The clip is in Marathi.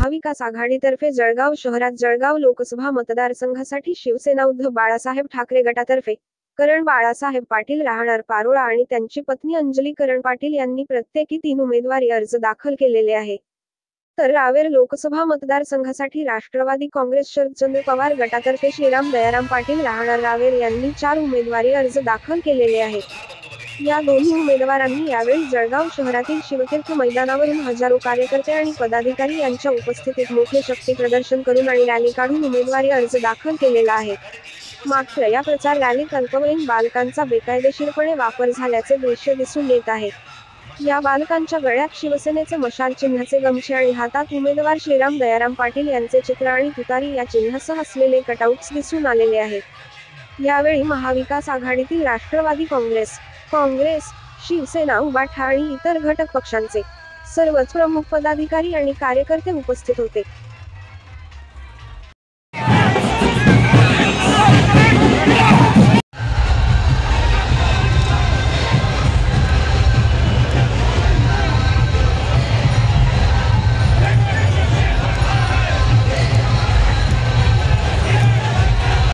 महाविकास आघाडीतर्फे जळगाव शहरात जळगाव लोकसभा मतदारसंघासाठी शिवसेना उद्धव बाळासाहेब ठाकरे गटातर्फे करण बाळासाहेब पाटील राहणार पारोळा आणि त्यांची पत्नी अंजली करण पाटील यांनी प्रत्येकी 3 उमेदवारी अर्ज दाखल केलेले आहे. तर रावेर लोकसभा मतदारसंघासाठी राष्ट्रवादी काँग्रेस शरदचंद्र पवार गटातर्फे श्रीराम दयाराम पाटील राहणार रावेर यांनी 4 उमेदवारी अर्ज दाखल केलेले आहेत. या दोन्ही उमेदवारांनी यावेळी जळगाव शहरातील शिवतीर्थ मैदानावरून हजारो कार्यकर्ते आणि पदाधिकारी यांच्या उपस्थितीत मोठे शक्ती प्रदर्शन करून आणि रॅली काढून उमेदवारी अर्ज दाखल केलेला आहे. मात्र या प्रचार रॅलीत अल्पवयीन बालकांचा बेकायदेशीरपणे वापर झाल्याचे दृश्य दिसून येत आहे. या बालकांच्या गळ्यात शिवसेनेचे मशाल चिन्हाचे गमछे आणि हातात उमेदवार श्रीराम दयाराम पाटील यांचे चित्र आणि तुतारी या चिन्हासह असलेले कटआउट्स दिसून आलेले आहेत. यावेळी महाविकास आघाडीतील राष्ट्रवादी काँग्रेस, शिवसेना, उबाठा आणि इतर घटक पक्षांचे सर्वच प्रमुख पदाधिकारी आणि कार्यकर्ते उपस्थित होते.